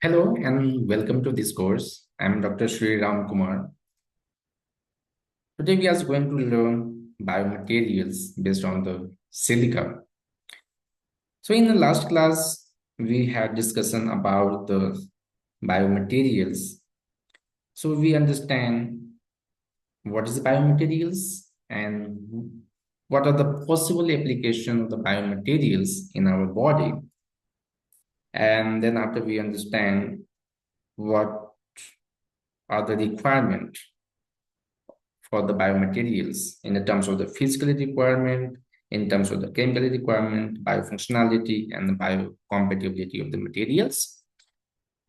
Hello and welcome to this course. I'm Dr. Sriram Kumar. Today we are going to learn biomaterials based on the silica. So in the last class, we had discussion about the biomaterials. So we understand what is biomaterials and what are the possible application of the biomaterials in our body. And then after we understand what are the requirements for the biomaterials in the terms of the physical requirement, in terms of the chemical requirement, biofunctionality, and the biocompatibility of the materials.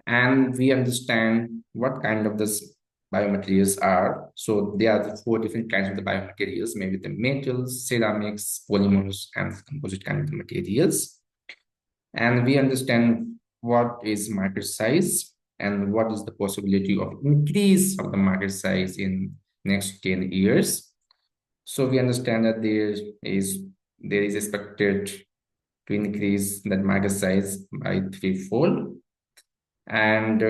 And we understand what kind of this biomaterials are. So there are the four different kinds of the biomaterials, maybe the metals, ceramics, polymers, and composite kind of the materials. And we understand what is market size and what is the possibility of increase of the market size in next 10 years. So we understand that there is expected to increase that market size by threefold. And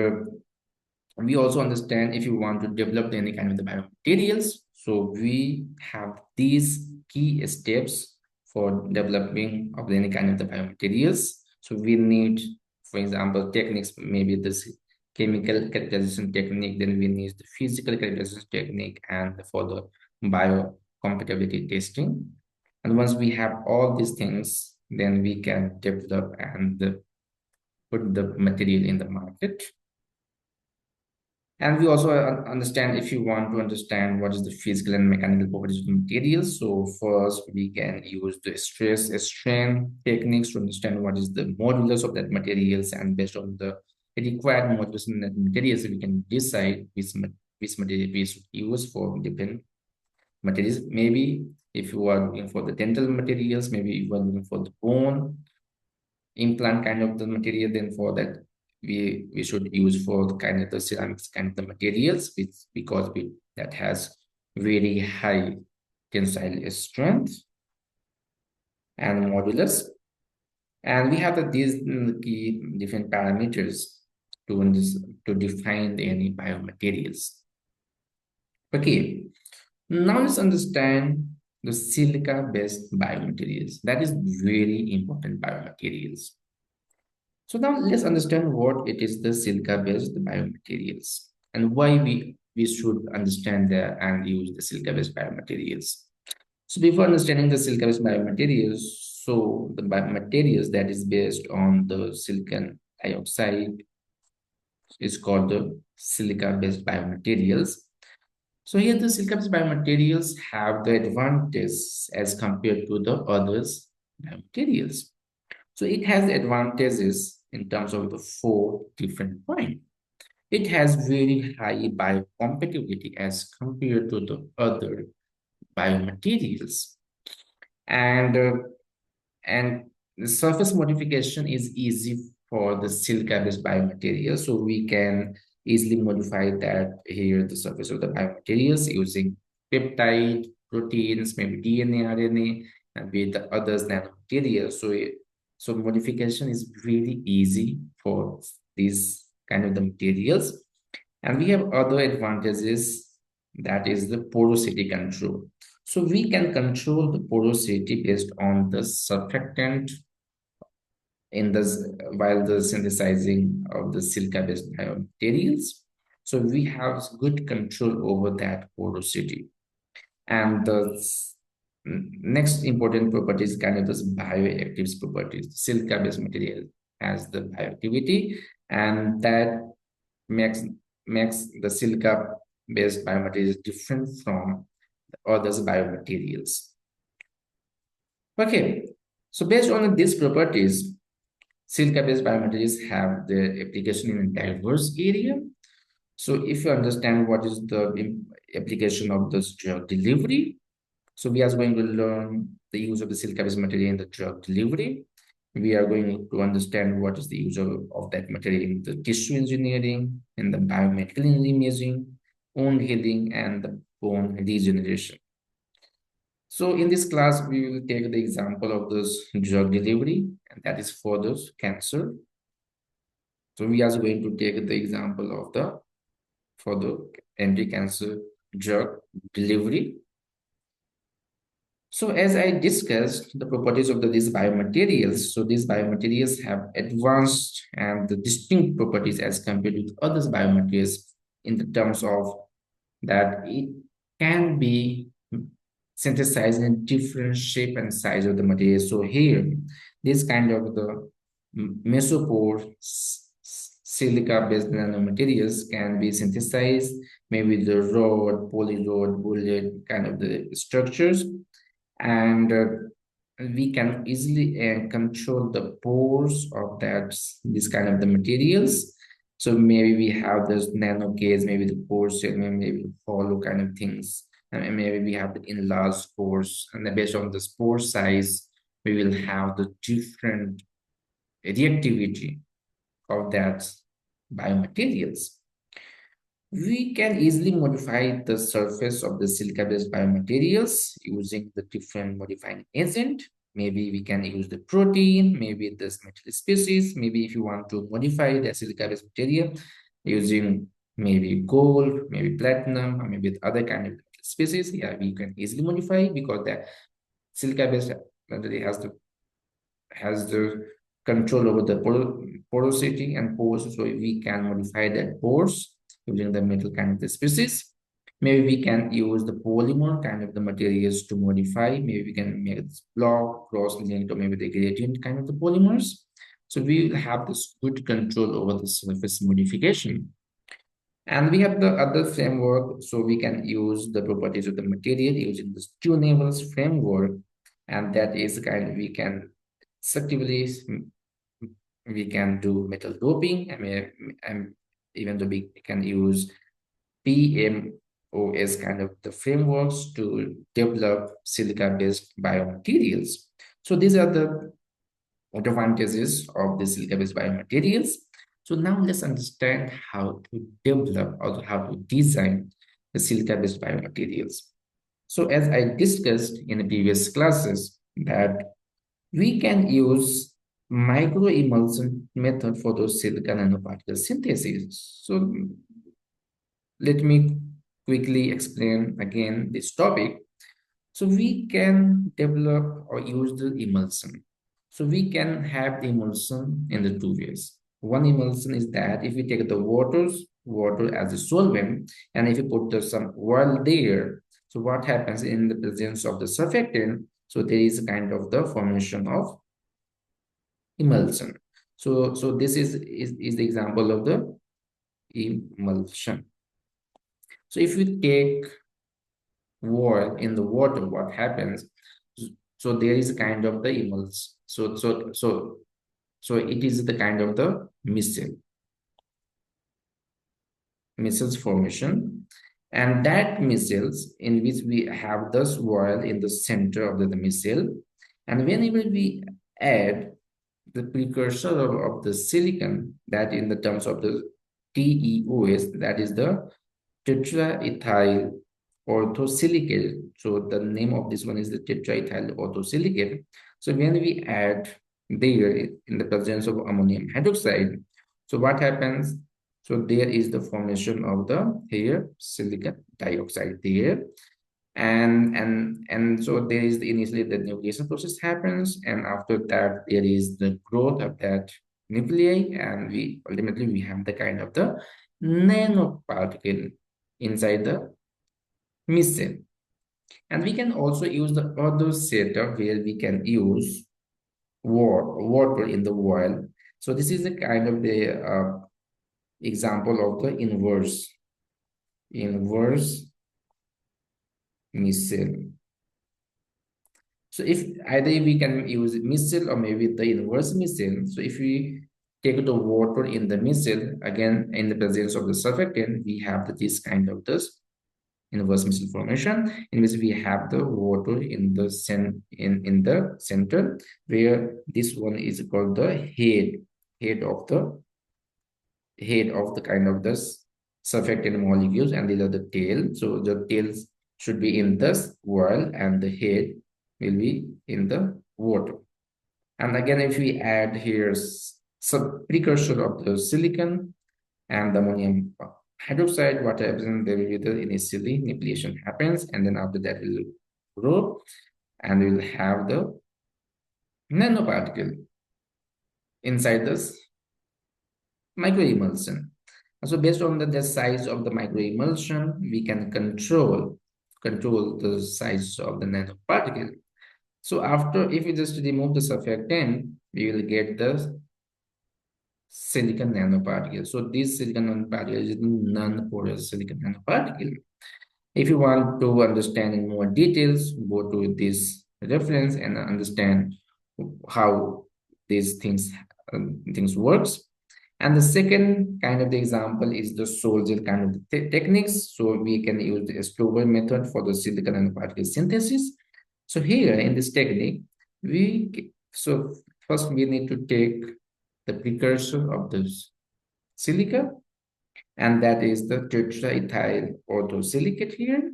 we also understand if you want to develop any kind of the biomaterials, so we have these key steps for developing of any kind of the biomaterials. So we need, for example, techniques, maybe this chemical characterization technique, then we need the physical characterization technique and for the biocompatibility testing. And once we have all these things, then we can develop and put the material in the market. And we also understand if you want to understand what is the physical and mechanical properties of the materials. So first we can use the stress strain techniques to understand what is the modulus of that materials, and based on the required modulus in that materials, we can decide which material we should use for different materials. Maybe if you are looking for the dental materials, maybe you are looking for the bone implant kind of the material, then for that we should use for the kind of the ceramics kind of the materials, which because that has very high tensile strength and modulus. And we have these key different parameters to define any biomaterials. Okay, now let's understand the silica based biomaterials. That is very important biomaterials. So now let's understand what it is the silica-based biomaterials and why we should understand that and use the silica-based biomaterials. So before understanding the silica-based biomaterials, so the biomaterials that is based on the silicon dioxide is called the silica-based biomaterials. So here the silica-based biomaterials have the advantage as compared to the others biomaterials. So it has advantages in terms of the four different points. It has very high biocompatibility as compared to the other biomaterials. And, uh, and the surface modification is easy for the silica-based biomaterial. So we can easily modify that here, the surface of the biomaterials using peptide, proteins, maybe DNA, RNA, and with the others nanomaterials. So modification is really easy for these kind of the materials. And we have other advantages, that is the porosity control. So we can control the porosity based on the surfactant in this while the synthesizing of the silica-based biomaterials. So we have good control over that porosity. And the next important property is kind of this bioactive properties. Silica-based material has the bioactivity, and that makes makes the silica-based biomaterials different from the other biomaterials. Okay, so based on these properties, silica-based biomaterials have the application in a diverse area. So if you understand what is the application of this drug delivery, so we are going to learn the use of the silica-based material in the drug delivery. We are going to understand what is the use of that material in the tissue engineering, in the biomedical imaging, wound healing, and the bone regeneration. So in this class, we will take the example of this drug delivery, and that is for this cancer. So we are going to take the example of the for the anti-cancer drug delivery. So as I discussed the properties of these biomaterials, so these biomaterials have advanced and the distinct properties as compared with other biomaterials in the terms of that it can be synthesized in different shape and size of the material. So here, this kind of the mesopor silica-based nanomaterials can be synthesized, maybe the rod, polyrod, bullet kind of the structures, and we can easily control the pores of that this kind of the materials. So maybe we have this nano case, maybe the pore cell, maybe hollow kind of things, and maybe we have the enlarged pores, and then based on the pore size we will have the different reactivity of that biomaterials. We can easily modify the surface of the silica-based biomaterials using the different modifying agent. Maybe we can use the protein, maybe this metal species. Maybe if you want to modify the silica-based material using maybe gold, maybe platinum, or maybe other kind of species, yeah, we can easily modify because the silica-based material has the control over the porosity and pores, so we can modify that pores using the metal kind of the species. Maybe we can use the polymer kind of the materials to modify. Maybe we can make this block, cross-linked, or maybe the gradient kind of the polymers. So we will have this good control over the surface modification. And we have the other framework, so we can use the properties of the material using this tunable framework, and that is kind of we can selectively we can do metal doping. And even though we can use PMOS kind of the frameworks to develop silica-based biomaterials. So these are the advantages of the silica-based biomaterials. So now let's understand how to develop or how to design the silica-based biomaterials. So as I discussed in the previous classes that we can use microemulsion method for those silica nanoparticle synthesis. So let me quickly explain again this topic. So we can develop or use the emulsion. So we can have the emulsion in the two ways. One emulsion is that if we take the water as a solvent, and if you put some oil there, so what happens in the presence of the surfactant? So there is a kind of the formation of emulsion. So this is the example of the emulsion. So if you take oil in the water, what happens? So there is a kind of the emulsion. So it is the kind of the micelles formation, and that micelles in which we have this oil in the center of the micelle, and whenever we add the precursor of the silicon, that in the terms of the TEOS, that is the tetraethyl orthosilicate. So the name of this one is the tetraethyl orthosilicate. So when we add there in the presence of ammonium hydroxide, so what happens? So there is the formation of the here silicon dioxide there, and so there is initially the nucleation process happens, and after that there is the growth of that nuclei, and we ultimately we have the kind of the nanoparticle inside the micelle. And we can also use the other setup where we can use water in the oil. So this is a kind of the example of the inverse micelle. So if either we can use micelle or maybe the inverse micelle. So if we take the water in the micelle, again in the presence of the surfactant, we have this kind of this inverse micelle formation, in which we have the water in the in the center, where this one is called the head of the head of the kind of this surfactant molecules, and these are the tail. So the tails should be in this oil, and the head will be in the water. And again, if we add here precursor of the silicon and the ammonium hydroxide. What happens, there will be the initially nucleation happens, and then after that will grow, and we will have the nanoparticle inside this microemulsion. So based on the size of the microemulsion, we can control the size of the nanoparticle. So after, if we just remove the surfactant, we will get the silicon nanoparticle. So this silicon nanoparticle is non-porous silicon nanoparticle. If you want to understand in more details, go to this reference and understand how these things works. And the second kind of the example is the sol-gel kind of the techniques. So we can use the Stober method for the silicon nanoparticle synthesis. So here in this technique, so first we need to take the precursor of the silica, and that is the tetraethyl orthosilicate here.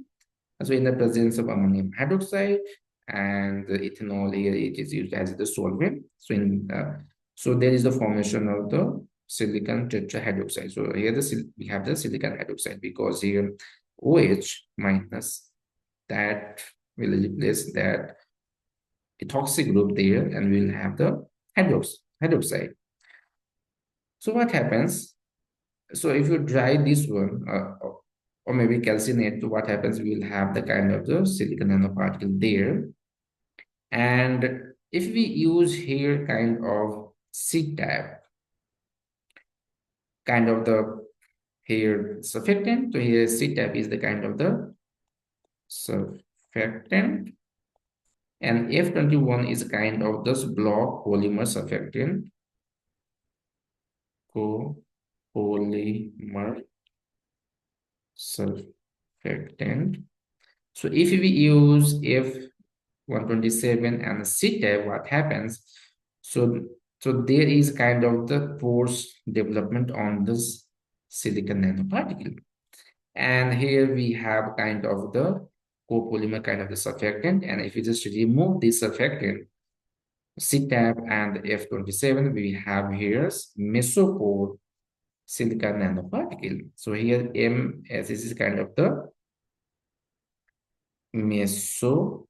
So in the presence of ammonium hydroxide and the ethanol here, it is used as the solvent. So there is the formation of the silicon tetrahydroxide. So here we have the silicon hydroxide because here OH minus, that will replace that ethoxy group there, and we'll have the hydroxide. So what happens? So if you dry this one, or maybe calcinate, what happens? We will have the kind of the silicon nanoparticle there. And if we use here kind of C-tap, kind of the here surfactant, so here C-tap is the kind of the surfactant, and F21 is a kind of this block polymer surfactant, copolymer surfactant. So if we use F127 and C-tap, what happens? So there is kind of the pores development on this silicon nanoparticle. And here we have kind of the copolymer kind of the surfactant. And if you just remove this surfactant, C-tap and F27, we have here mesopor silicon nanoparticle. So here M, as this is kind of the mesoporous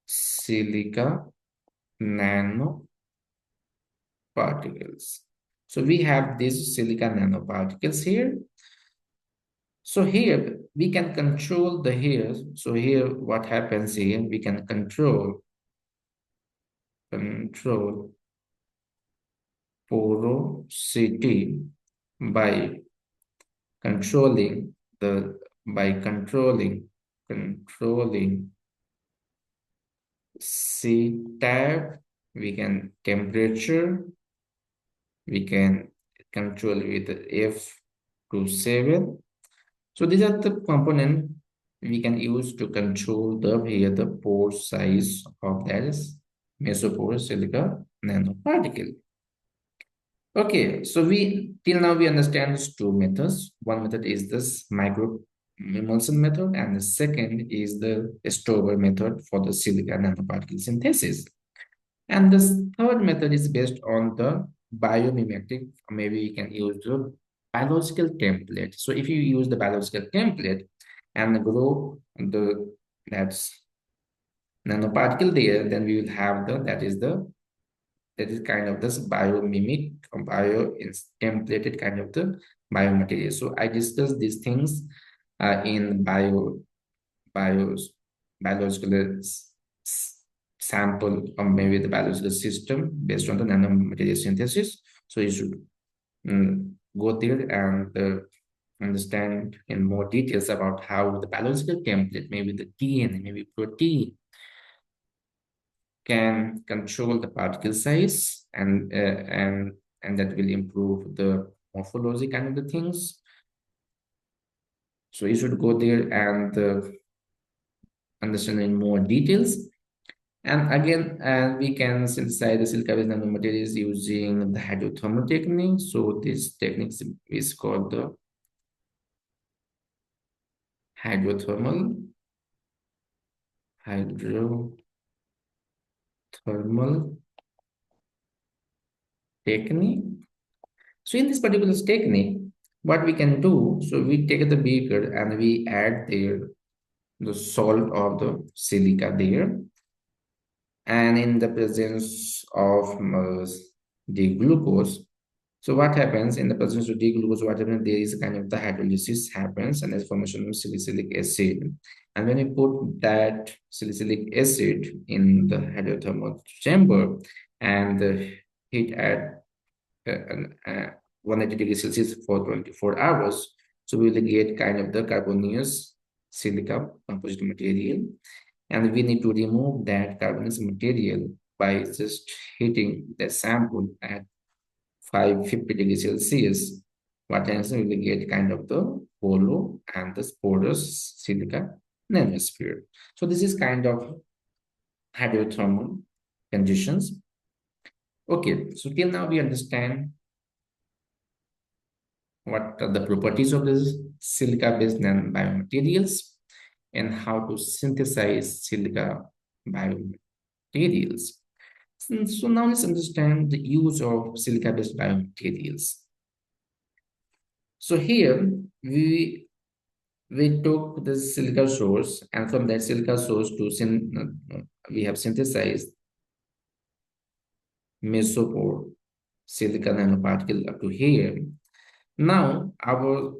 silica nanoparticles. So we have these silica nanoparticles here. So here we can control the here. So here what happens here, we can control porosity by controlling controlling C tab. We can temperature, we can control with F27. So these are the component we can use to control the pore size of that is mesoporous silica nanoparticle. Okay, so till now we understand these two methods. One method is this microemulsion method, and the second is the Stober method for the silica nanoparticle synthesis. And this third method is based on the biomimetic. Maybe you can use the biological template. So if you use the biological template and grow that's nanoparticle there, then we will have that is kind of this biomimic or templated kind of the biomaterial. So I discussed these things in bios biological sample, or maybe the biological system based on the nanomaterial synthesis. So you should go there and understand in more details about how the biological template, maybe the DNA, maybe protein, can control the particle size, and that will improve the morphology kind of the things. So you should go there and understand in more details. And again, we can synthesize the silica-based nanomaterials using the hydrothermal technique. So this technique is called the hydrothermal hydrothermal technique. So in this particular technique, what we can do, so we take the beaker and we add there the salt of the silica there, and in the presence of the glucose. So what happens in the presence of the glucose? What happens? There is a kind of the hydrolysis happens, and there's formation of salicylic acid. And when you put that salicylic acid in the hydrothermal chamber and the heat at uh, 180 degrees Celsius for 24 hours, so we will get kind of the carbonous silica composite material, and we need to remove that carbonous material by just heating the sample at 550 degrees Celsius. What happens? We will get kind of the hollow and the porous silica nanosphere. So this is kind of hydrothermal conditions. Okay, so till now we understand what are the properties of this silica-based biomaterials and how to synthesize silica biomaterials. So now let's understand the use of silica-based biomaterials. So here we took the silica source, and from that silica source to we have synthesized mesopor silica nanoparticle up to here. Now our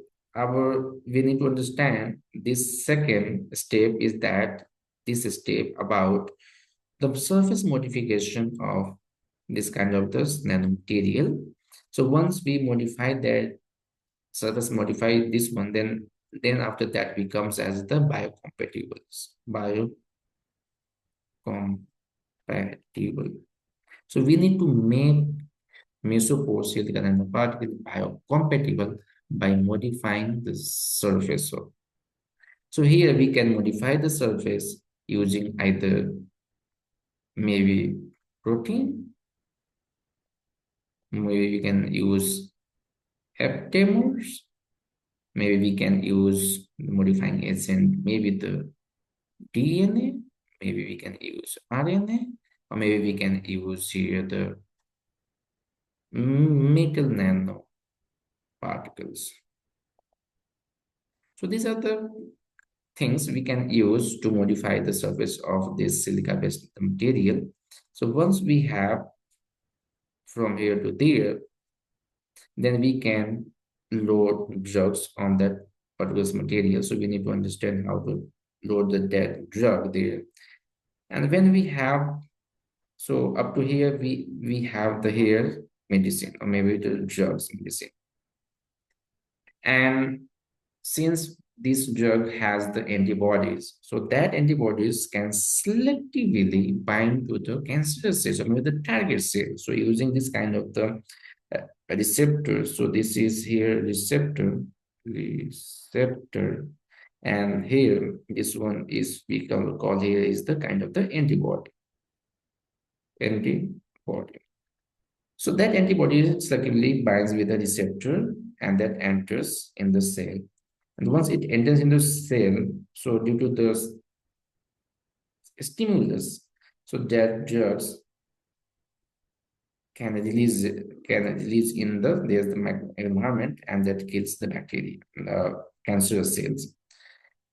we need to understand this second step is that this step about the surface modification of this kind of this nanomaterial. So once we modify that surface modify this one, then after that becomes as the biocompatibles. Biocompatible. So we need to make mesopore silicon nanoparticle biocompatible by modifying the surface. So here we can modify the surface using either maybe protein, maybe we can use heptamers, maybe we can use modifying agent, maybe the DNA, maybe we can use RNA, or maybe we can use here the metal nanoparticles. So these are the things we can use to modify the surface of this silica-based material. So once we have from here to there, then we can load drugs on that particular material. So we need to understand how to load that drug there. And when we have, so up to here, we have the here medicine, or maybe the drugs medicine. And since this drug has the antibodies, so that antibodies can selectively bind to the cancerous cells, or maybe the target cell. So using this kind of the receptor, so this is here receptor, and here this one is we can call here is the kind of the antibody. So that antibody selectively binds with the receptor and that enters in the cell. And once it enters into cell, so due to the stimulus, so that drugs can release in there's the environment, and that kills the bacteria, cancerous cells.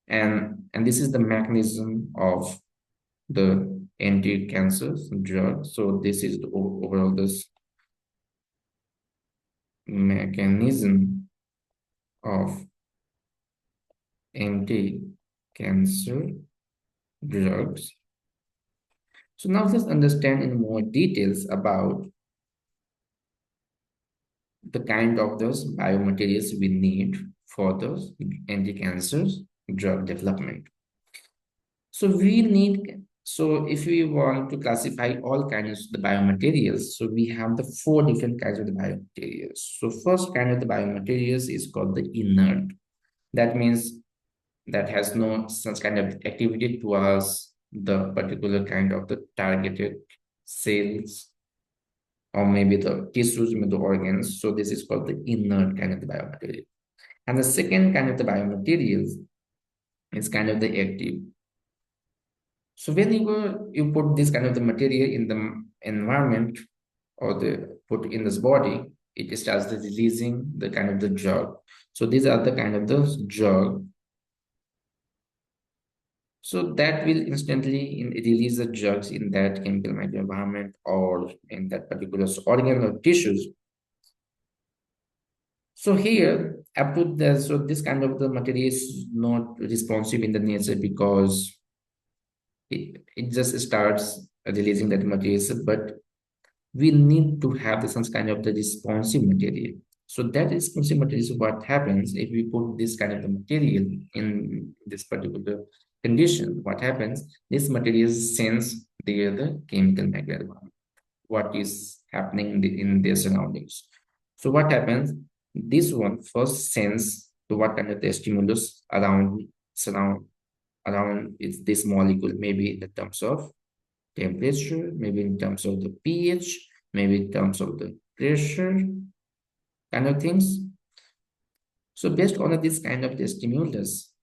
And this is the mechanism of the anti-cancer drug. So this is the overall this mechanism of anti-cancer drugs. So now let's understand in more details about the kind of those biomaterials we need for those anti-cancer drug development. So if we want to classify all kinds of the biomaterials, so we have the 4 different kinds of the biomaterials. So first kind of the biomaterials is called the inert. That means that has no such kind of activity towards the particular kind of the targeted cells, or maybe the tissues, maybe the organs. So this is called the inert kind of the biomaterial. And the second kind of the biomaterials is kind of the active. So when you put this kind of the material in the environment or the put in this body, it starts the releasing the kind of the drug. So these are the kind of the drug. So that will instantly release the drugs in that chemical microenvironment or in that particular organ or tissues. So here, up to the so this kind of the material is not responsive in the nature because it just starts releasing that materials, but we need to have some kind of the responsive material. So that responsive material is what happens if we put this kind of the material in this particular condition. What happens? This material sense the chemical microenvironment, what is happening in their surroundings. So what happens? This one first sense to what kind of the stimulus surround around is this molecule, maybe in the terms of temperature, maybe in terms of the pH, maybe in terms of the pressure, kind of things. So based on this kind of the stimulus,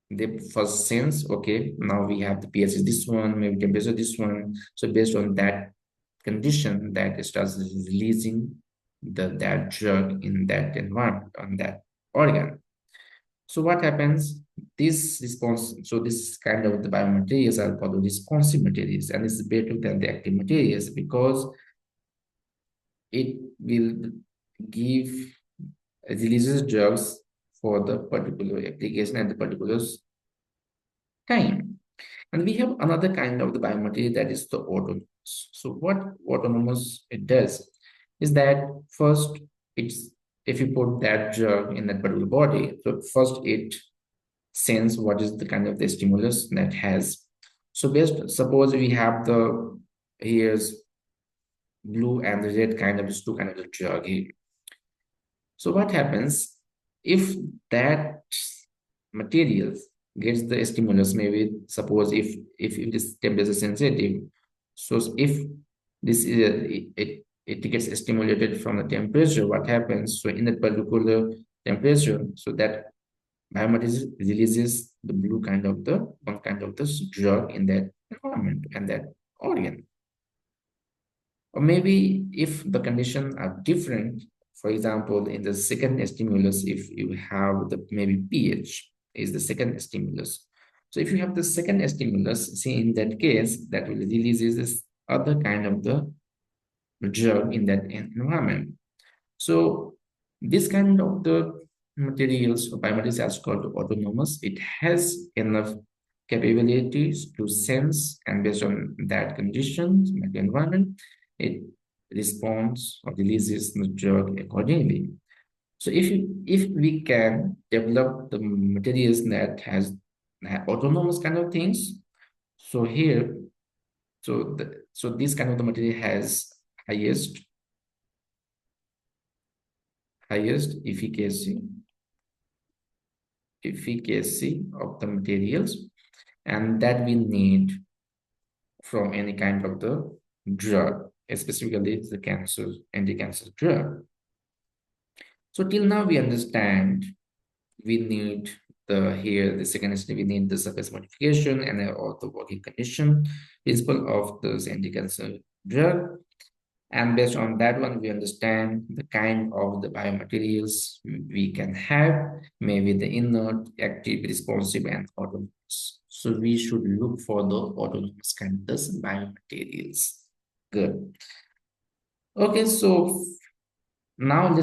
they first sense, okay, now we have the pH is this one, maybe temperature this one. So based on that condition, that starts releasing that drug in that environment, on that organ. So what happens? This response, so this kind of the biomaterials are called responsive materials, and it's better than the active materials because it will give releases drugs for the particular application at the particular time. And we have another kind of the biomaterial that is the autonomous. So what autonomous it does is that first it's if you put that drug in that particular body, so first it sense what is the kind of the stimulus that has. So based suppose we have the here's blue and the red kind of two kind of the drug here. So what happens if that material gets the stimulus? Maybe suppose if this temperature sensitive, so if this is it gets stimulated from the temperature, what happens? So in that particular temperature, so that biomaterial releases the blue kind of the one kind of this drug in that environment and that organ. Or maybe if the conditions are different, for example, in the second stimulus, if you have the maybe pH is the second stimulus. So if you have the second stimulus, see in that case, that will release this other kind of the drug in that environment. So this kind of the materials or biomaterials is called autonomous. It has enough capabilities to sense, and based on that conditions, the environment, it responds or releases the drug accordingly. So if we can develop the materials that has autonomous kind of things, so here, so this kind of the material has highest highest efficacy of the materials, and that we need from any kind of the drug, specifically the cancer anti-cancer drug. So till now we understand we need the second step, we need the surface modification and all the working condition principle of the anti-cancer drug. And based on that one, we understand the kind of the biomaterials we can have, maybe the inert, active, responsive, and autonomous. So we should look for the autonomous kind of biomaterials. Good. Okay, so now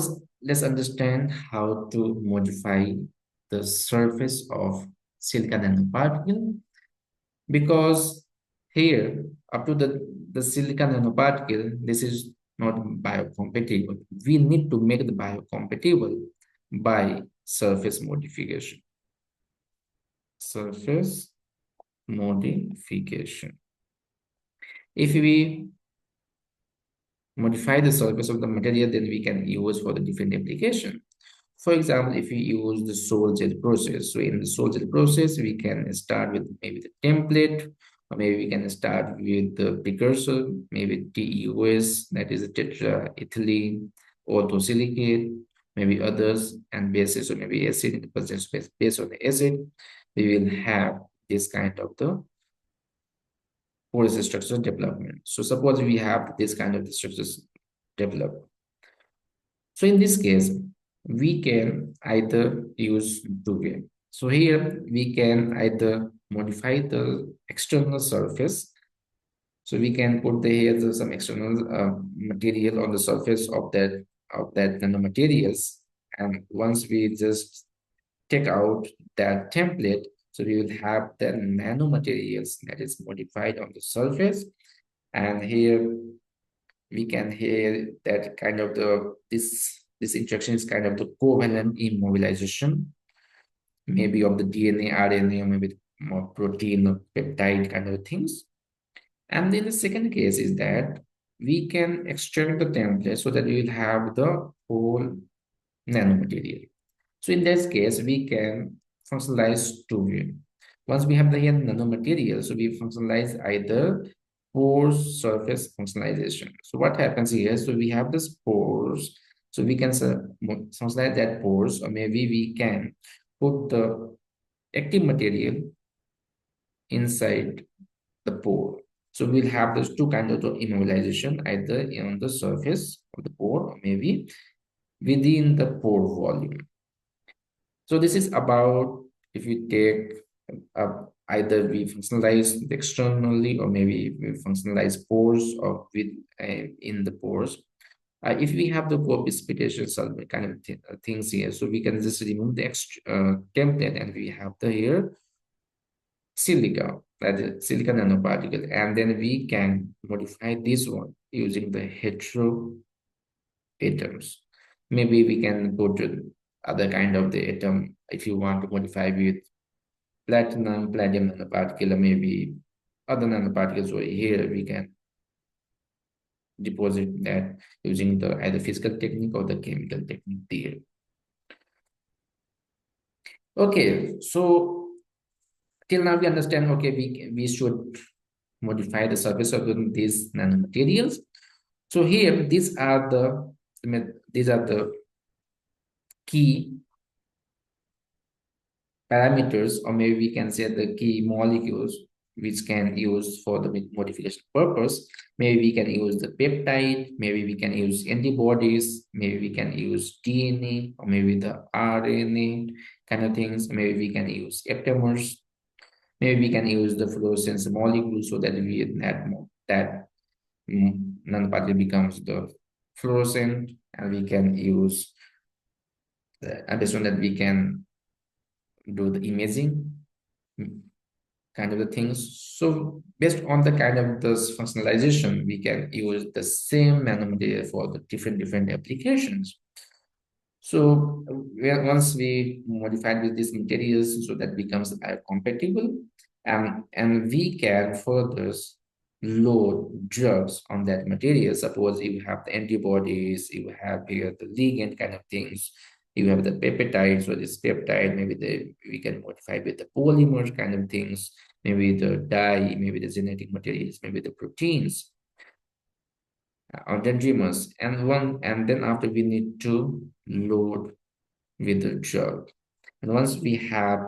let's understand how to modify the surface of silica nanoparticle, because here up to the silicon nanoparticle, this is not biocompatible. We need to make the biocompatible by surface modification. Surface modification. If we modify the surface of the material, then we can use for the different application. For example, if we use the soil gel process, so in the soil gel process, we can start with maybe the template, or maybe we can start with the precursor, maybe TEOS, that is a tetraethylene, orthosilicate, maybe others, and bases, or maybe acid, based on the acid, we will have this kind of the porous structure development. So suppose we have this kind of structures developed. So in this case, we can either use two way. So here we can either modify the external surface. So we can put the here some external material on the surface of that nanomaterials. And once we just take out that template, so we will have the nanomaterials that is modified on the surface. And here we can hear that kind of this interaction is kind of the covalent immobilization, maybe of the DNA, RNA, or maybe more protein or peptide kind of things. And then the second case is that we can extract the template so that we will have the whole nanomaterial. So in this case, we can functionalize two way. Once we have the here nanomaterial, so we functionalize either pores surface functionalization. So what happens here? So we have this pores. So we can functionalize that pores, or maybe we can put the active material inside the pore. So we'll have those two kinds of immobilization, either on the surface of the pore or maybe within the pore volume. So this is about if we take either we functionalize externally or maybe we functionalize pores or with in the pores. If we have the co-precipitation solvent kind of things here, so we can just remove the extra template and we have the here silica, that is silica nanoparticle, and then we can modify this one using the hetero atoms. Maybe we can put other kind of the atom if you want to modify with palladium nanoparticle, or maybe other nanoparticles over here. We can deposit that using the either physical technique or the chemical technique there. Okay, so till now we understand. Okay, we should modify the surface of these nanomaterials. So here these are the key parameters, or maybe we can say the key molecules which can use for the modification purpose. Maybe we can use the peptide, maybe we can use antibodies, maybe we can use DNA, or maybe the RNA kind of things. Maybe we can use aptamers. Maybe we can use the fluorescence molecule so that that nanoparticle becomes the fluorescent, and we can use and based on that we can do the imaging kind of the things. So based on the kind of this functionalization, we can use the same nanomaterial for the different applications. So once we modified with these materials, so that becomes biocompatible, and we can further load drugs on that material. Suppose you have the antibodies, you have here the ligand kind of things, you have the peptides, or this peptide, maybe we can modify with the polymer kind of things, maybe the dye, maybe the genetic materials, maybe the proteins or dendrimers, and then after we need to load with the drug. And once we have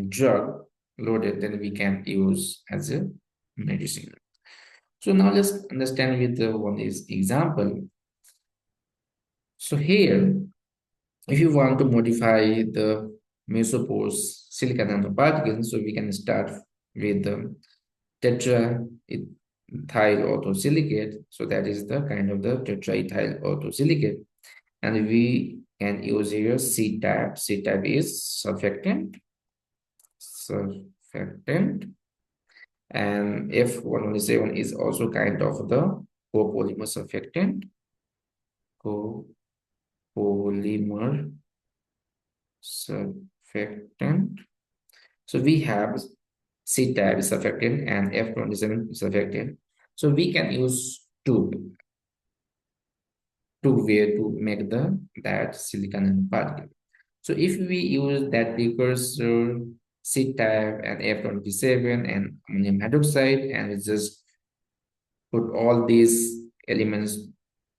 drug loaded, then we can use as a medicine. So now let's understand with the one is example. So here, if you want to modify the mesopores silica nanoparticles, so we can start with the tetraethyl orthosilicate. So that is the kind of the tetraethyl orthosilicate. And we can use here C-type. C-type is surfactant. And F117 is also kind of the copolymer surfactant. Copolymer surfactant. So we have C-type surfactant and F27 surfactant. So we can use two way to make that silicon particle. So if we use that precursor C-type and F27 and ammonium hydroxide, and we just put all these elements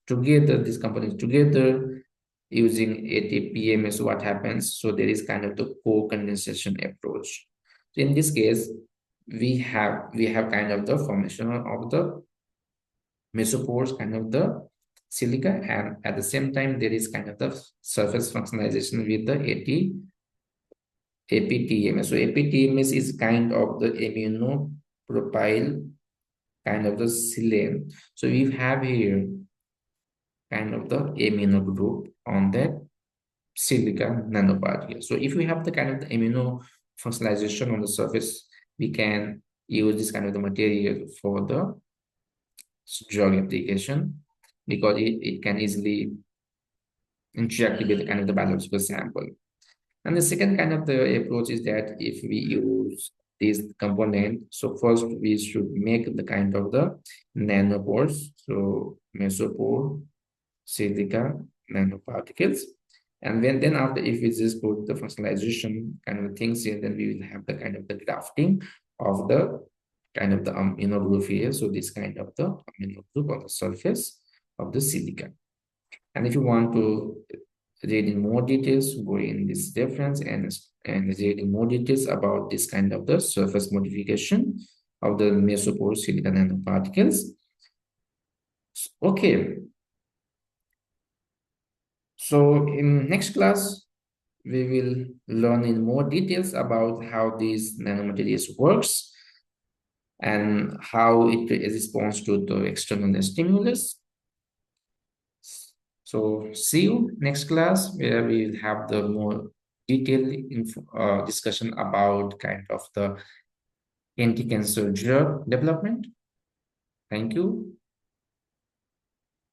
together, these components together using ATPMS, what happens? So there is kind of the co-condensation approach. So in this case, we have kind of the formation of the mesopores, kind of the silica, and at the same time there is kind of the surface functionalization with the APTMS. So APTMS is kind of the immunopropyl kind of the silane. So we have here kind of the amino group on that silica nanoparticle. So if we have the kind of the amino functionalization on the surface, we can use this kind of the material for the drug application because it can easily interact with the kind of the biological sample. And the second kind of the approach is that if we use this component, so first we should make the kind of the nanopores, so mesopore, silica, nanoparticles. And then after, if we just put the functionalization kind of things here, then we will have the kind of the grafting of the kind of the amino group here. So this kind of the amino group on the surface of the silica. And if you want to read in more details, go in this reference and read in more details about this kind of the surface modification of the mesopore silica nanoparticles. Okay, so in next class, we will learn in more details about how these nanomaterials works and how it responds to the external stimulus. So see you next class where we will have the more detailed discussion about kind of the anti-cancer drug development. Thank you.